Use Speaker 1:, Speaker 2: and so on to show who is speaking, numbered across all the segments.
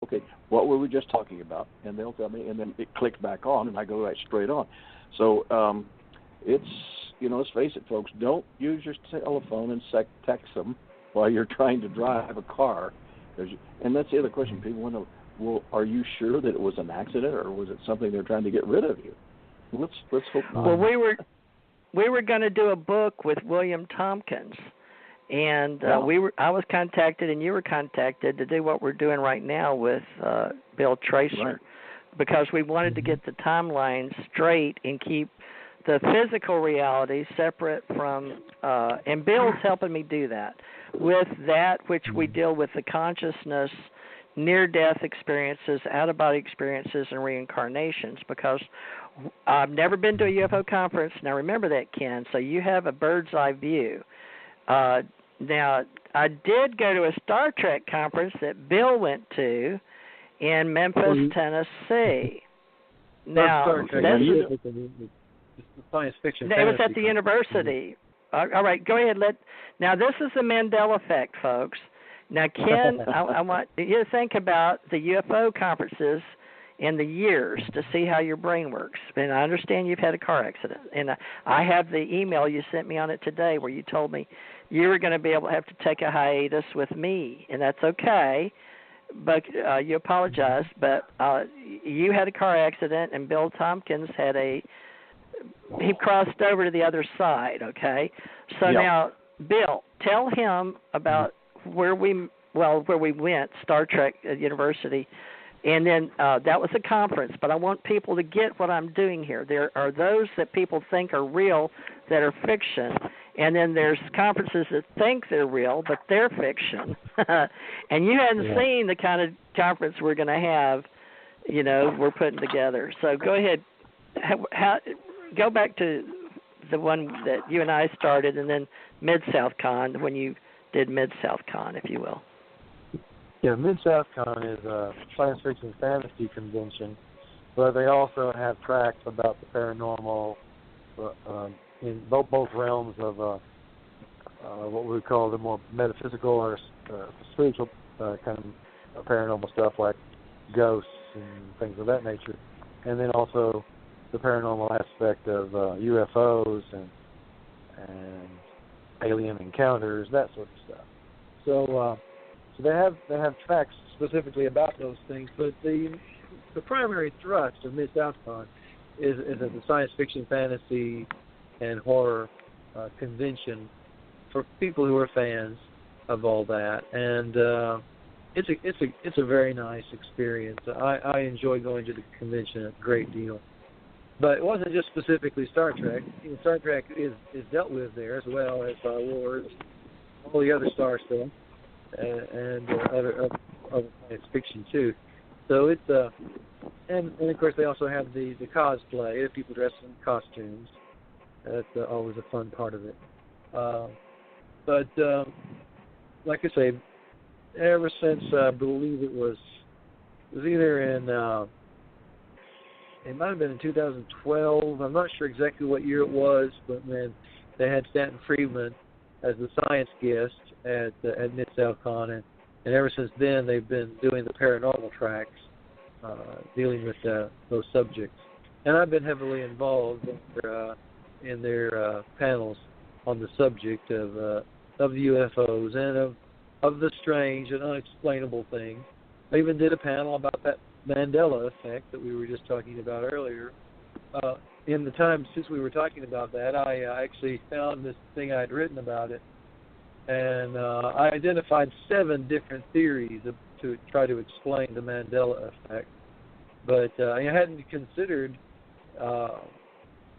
Speaker 1: okay, what were we just talking about? And they'll tell me, and then it clicks back on, and I go right straight on. So it's, let's face it, folks, don't use your telephone and text them while you're trying to drive a car. And that's the other question. People want to know, well, are you sure that it was an accident, or was it something they're trying to get rid of you? Let's hope not.
Speaker 2: Well, we were going to do a book with William Tompkins, and I was contacted, and you were contacted to do what we're doing right now with Bill Tracer,
Speaker 1: right,
Speaker 2: because we wanted to get the timeline straight and keep the physical reality separate from, and Bill's helping me do that, with that which we deal with the consciousness, near-death experiences, out-of-body experiences, and reincarnations, because I've never been to a UFO conference. Now, remember that, Ken, so you have a bird's-eye view. Now, I did go to a Star Trek conference that Bill went to in Memphis, Tennessee. Now,
Speaker 3: Star Trek. It's the science fiction.
Speaker 2: It was at the university. All right, go ahead. Now, this is the Mandela effect, folks. Now, Ken, I want you to think about the UFO conferences in the years to see how your brain works. And I understand you've had a car accident. And I have the email you sent me on it today where you told me you were going to be able to have to take a hiatus with me, and that's okay. But you apologized. But you had a car accident, and Bill Tompkins he crossed over to the other side, okay? So now, Bill, tell him about where we went, Star Trek at University, and then that was a conference. But I want people to get what I'm doing here. There are those that people think are real that are fiction, and then there's conferences that think they're real, but they're fiction. And you hadn't seen the kind of conference we're going to have, we're putting together. So go ahead. Go back to the one that you and I started, and then Mid-South Con, when you did Mid-South Con, if you will.
Speaker 3: Yeah, Mid-South Con is a science fiction fantasy convention, but they also have tracks about the paranormal in both realms of what we would call the more metaphysical or spiritual kind of paranormal stuff, like ghosts and things of that nature, and then also the paranormal aspect of UFOs and alien encounters, that sort of stuff. So they have tracks specifically about those things, but the primary thrust of Mid-Southcon is as a science fiction, fantasy, and horror convention for people who are fans of all that, and it's a very nice experience. I enjoy going to the convention a great deal. But it wasn't just specifically Star Trek. Star Trek is dealt with there, as well as Star Wars, all the other Star stuff, and other science fiction too. So it's and of course they also have the cosplay, people dressed in costumes. That's always a fun part of it. But like I say, ever since I believe it was either in it might have been in 2012. I'm not sure exactly what year it was, but when they had Stanton Friedman as the science guest at Mid-South-Con, and ever since then they've been doing the paranormal tracks, dealing with those subjects. And I've been heavily involved in their panels on the subject of the UFOs and of the strange and unexplainable things. I even did a panel about that Mandela effect that we were just talking about earlier. In the time since we were talking about that, I actually found this thing I had written about it, and I identified 7 different theories to try to explain the Mandela effect. But I hadn't considered the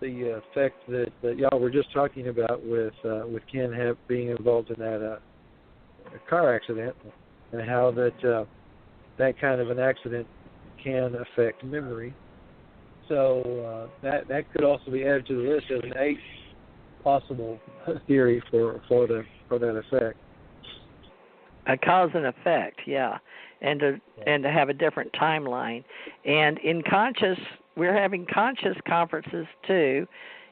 Speaker 3: effect that y'all were just talking about with Ken being involved in that car accident, and how that kind of an accident can affect memory. So that could also be added to the list as an 8th possible theory for that effect.
Speaker 2: A cause and effect, yeah, and to have a different timeline. And in conscious, we're having conscious conferences too,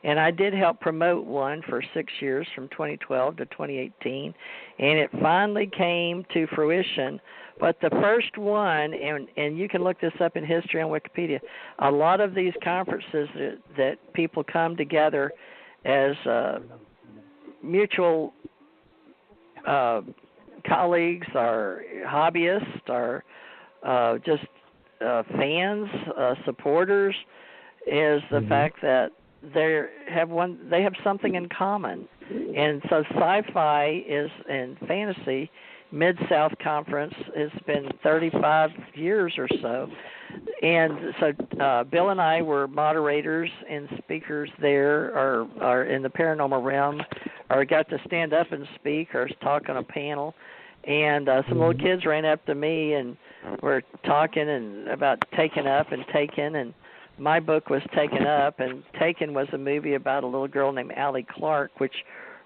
Speaker 2: And I did help promote one for 6 years, from 2012 to 2018, and it finally came to fruition. But the first one, and you can look this up in history on Wikipedia, a lot of these conferences that people come together as mutual colleagues or hobbyists or just fans, supporters, is the fact that they have something in common. And so sci-fi is, and fantasy, Mid-South Conference has been 35 years or so. And so Bill and I were moderators and speakers there, or in the paranormal realm, or got to stand up and speak or talk on a panel. And some little kids ran up to me and were talking and about Taken Up and Taken, and my book was Taken Up, and Taken was a movie about a little girl named Allie Clark, which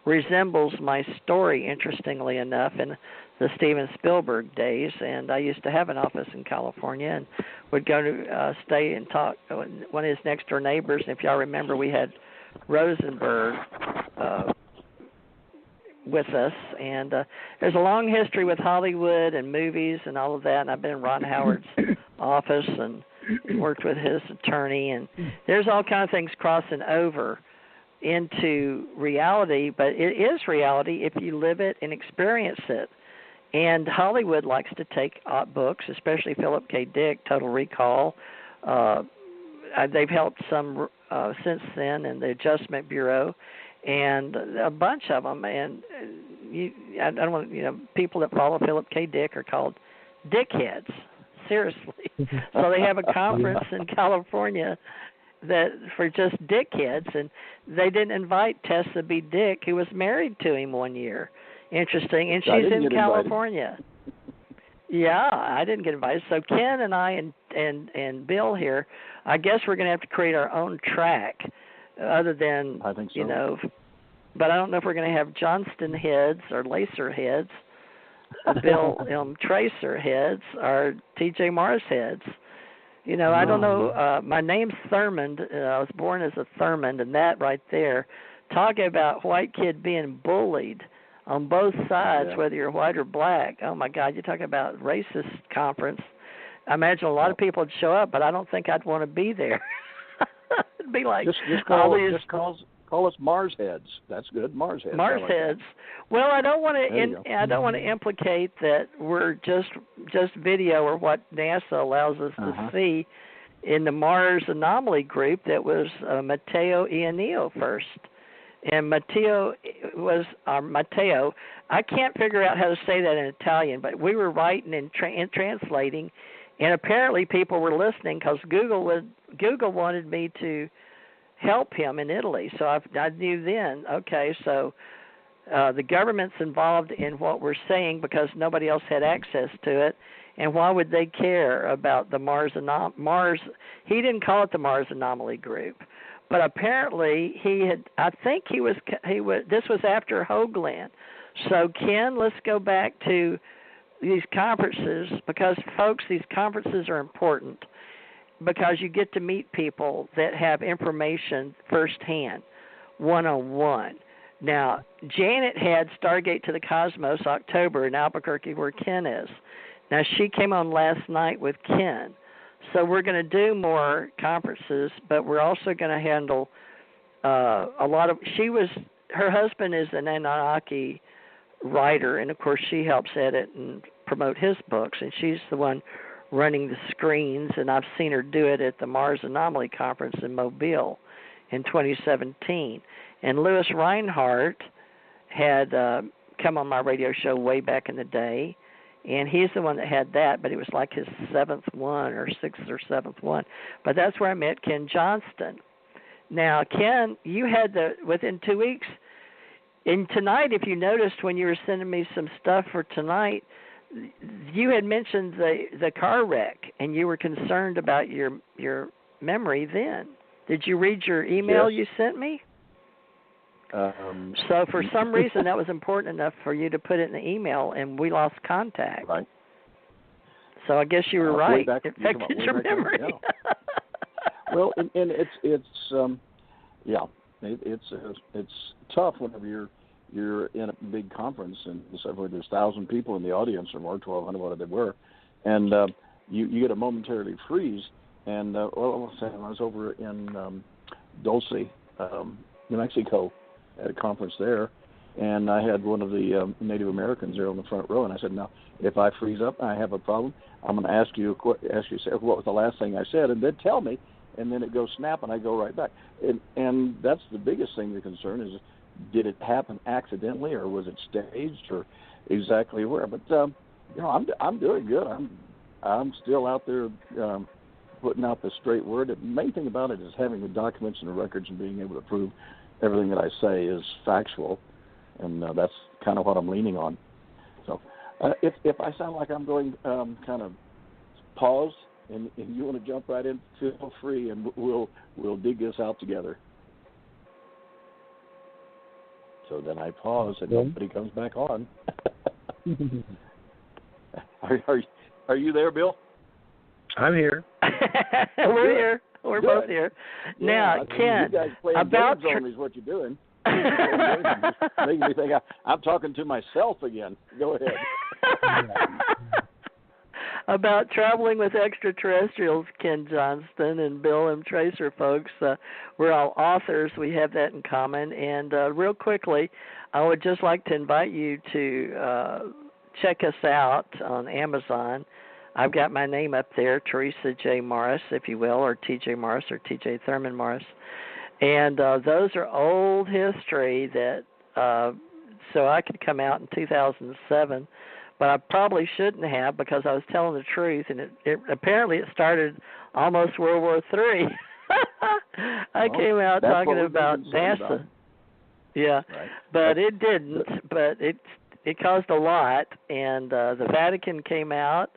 Speaker 2: resembles my story, interestingly enough, in the Steven Spielberg days. And I used to have an office in California and would go to stay and talk one of his next-door neighbors. And if y'all remember, we had Rosenberg with us, and there's a long history with Hollywood and movies and all of that, and I've been in Ron Howard's office and worked with his attorney, and there's all kinds of things crossing over into reality, but it is reality if you live it and experience it. And Hollywood likes to take books, especially Philip K. Dick, Total Recall. They've helped some since then in the Adjustment Bureau, and a bunch of them. And I don't want people that follow Philip K. Dick are called dickheads. Seriously. So they have a conference in California that for just dickheads, and they didn't invite Tessa B. Dick, who was married to him one year. Interesting, and she's in California. Yeah, I didn't get invited. So Ken and I and Bill here, I guess we're going to have to create our own track, other than
Speaker 1: I think so.
Speaker 2: But I don't know if we're going to have Johnston heads or Lacer heads, Bill Tracer heads, or T.J. Mars heads. I don't know. My name's Thurmond. I was born as a Thurmond, and that right there, talking about white kid being bullied on both sides, whether you're white or black. Oh, my God, you're talking about racist conference. I imagine a lot of people would show up, but I don't think I'd want to be there. It'd be like
Speaker 1: just call us Mars heads. That's good, Mars heads.
Speaker 2: Mars heads. Well, I don't want to. I don't want to implicate that we're just video, or what NASA allows us to see in the Mars anomaly group. That was Matteo Ionio first. And Matteo was Matteo. I can't figure out how to say that in Italian, but we were writing and translating, and apparently people were listening because Google wanted me to help him in Italy. So I knew then, okay, so the government's involved in what we're saying because nobody else had access to it, and why would they care about the Mars? He didn't call it the Mars Anomaly Group. But apparently this was after Hoagland. So, Ken, let's go back to these conferences, because, folks, these conferences are important because you get to meet people that have information firsthand, one-on-one. Now, Janet had Stargate to the Cosmos October in Albuquerque, where Ken is. Now, she came on last night with Ken. So we're going to do more conferences, but we're also going to handle a lot of. Her husband is an Anunnaki writer, and of course she helps edit and promote his books, and she's the one running the screens. And I've seen her do it at the Mars Anomaly Conference in Mobile in 2017. And Louis Reinhardt had come on my radio show way back in the day. And he's the one that had that, but it was like his sixth or seventh one. But that's where I met Ken Johnston. Now, Ken, you had within 2 weeks. And tonight, if you noticed when you were sending me some stuff for tonight, you had mentioned the car wreck, and you were concerned about your memory then. Did you read your email you sent me? So for some reason that was important enough for you to put it in the email, and we lost contact.
Speaker 1: Right.
Speaker 2: So I guess you were right. It affected your memory.
Speaker 1: Well, and it's it's tough whenever you're in a big conference and so where there's 1,000 people in the audience or more, 1,200, whatever they were, and you get a momentarily freeze. And I was over in Dulce, New Mexico, at a conference there, and I had one of the Native Americans there on the front row, and I said, "Now, if I freeze up and I have a problem, I'm going to ask you what was the last thing I said, and then tell me." And then it goes snap, and I go right back. And that's the biggest thing to concern is, did it happen accidentally, or was it staged, or exactly where? But I'm doing good. I'm still out there putting out the straight word. The main thing about it is having the documents and the records and being able to prove everything that I say is factual, and that's kind of what I'm leaning on. So if I sound like I'm going kind of pause and you want to jump right in, feel free, and we'll dig this out together. So then I pause and nobody comes back on. Are you there, Bill?
Speaker 3: I'm here.
Speaker 2: We're here. We're both here.
Speaker 1: Yeah,
Speaker 2: now, Ken,
Speaker 1: you guys playing
Speaker 2: about
Speaker 1: games on me is what you're doing. Making me think I'm talking to myself again. Go ahead.
Speaker 2: About traveling with extraterrestrials, Ken Johnston and Bill M. Tracer, folks. We're all authors. We have that in common. And real quickly, I would just like to invite you to check us out on Amazon. I've got my name up there, Theresa J. Morris, if you will, or T.J. Morris or T.J. Thurman Morris. And those are old history that, so I could come out in 2007, but I probably shouldn't have because I was telling the truth, and it apparently it started almost World War III. I came out talking about NASA. Yeah, right. But it didn't. But it caused a lot, and the Vatican came out,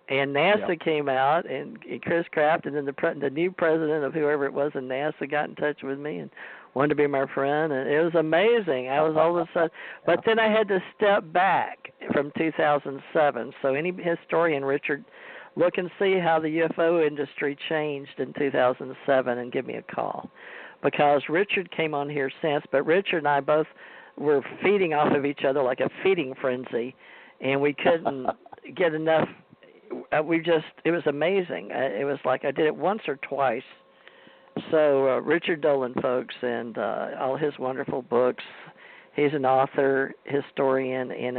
Speaker 2: and NASA came out, and Chris Kraft, and then the new president of whoever it was in NASA got in touch with me and wanted to be my friend, and it was amazing. I was all of a sudden, but then I had to step back from 2007. So any historian, Richard, look and see how the UFO industry changed in 2007 and give me a call, because Richard came on here since, but Richard and I both were feeding off of each other like a feeding frenzy, and we couldn't get enough. It was amazing. It was like I did it once or twice. So Richard Dolan, folks, and all his wonderful books. He's an author, historian, and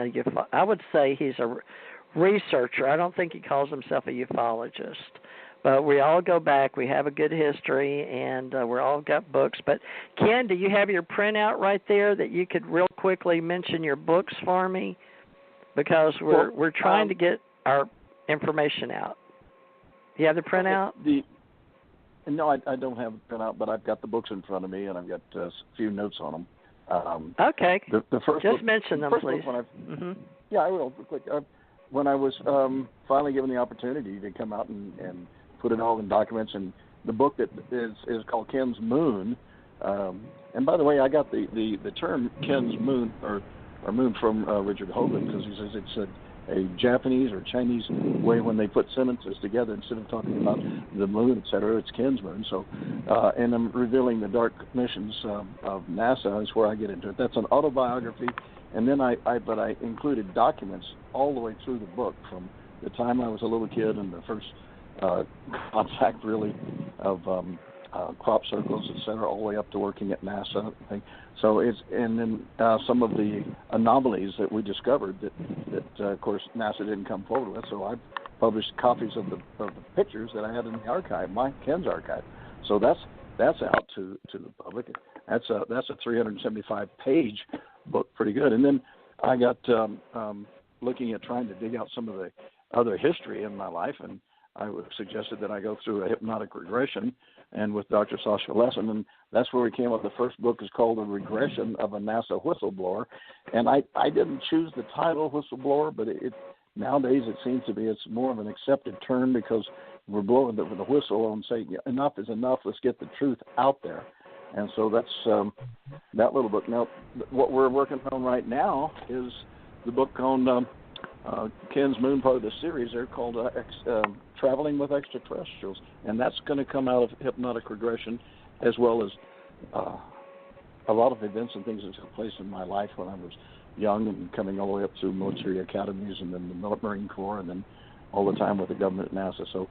Speaker 2: I would say he's a researcher. I don't think he calls himself a ufologist. But we all go back. We have a good history, and we're all got books. But, Ken, do you have your printout right there that you could real quickly mention your books for me? Because we're trying to get our information out. Do you have the printout?
Speaker 1: No, I don't have a printout, but I've got the books in front of me, and I've got a few notes on them.
Speaker 2: Okay.
Speaker 1: The first
Speaker 2: just
Speaker 1: book,
Speaker 2: mention them, please.
Speaker 1: Yeah, I will. Quick. When I was finally given the opportunity to come out and put it all in documents, and the book that is called Ken's Moon. And by the way, I got the term Ken's Moon or moon from Richard Hoagland, because he says it's a Japanese or Chinese way when they put sentences together, instead of talking about the moon, etc. It's Ken's Moon. So, and I'm revealing the dark missions of NASA is where I get into it. That's an autobiography, and then I included documents all the way through the book, from the time I was a little kid and the first contact really of crop circles, etc., all the way up to working at NASA. So and then some of the anomalies that we discovered that of course NASA didn't come forward with. So I published copies of the pictures that I had in the archive, Ken's archive. So that's out to the public. That's a 375-page book, pretty good. And then I got looking at trying to dig out some of the other history in my life, and I suggested that I go through a hypnotic regression, and with Dr. Sasha Lesson, and that's where we came up. The first book is called The Regression of a NASA Whistleblower, and I didn't choose the title whistleblower, but nowadays it seems to be it's more of an accepted term, because we're blowing the whistle and saying enough is enough. Let's get the truth out there, and so that's that little book. Now, what we're working on right now is the book on Ken's Moon, part of the series. They're called Traveling with Extraterrestrials, and that's going to come out of hypnotic regression, as well as a lot of events and things that took place in my life when I was young and coming all the way up through military academies and then the Marine Corps and then all the time with the government at NASA. So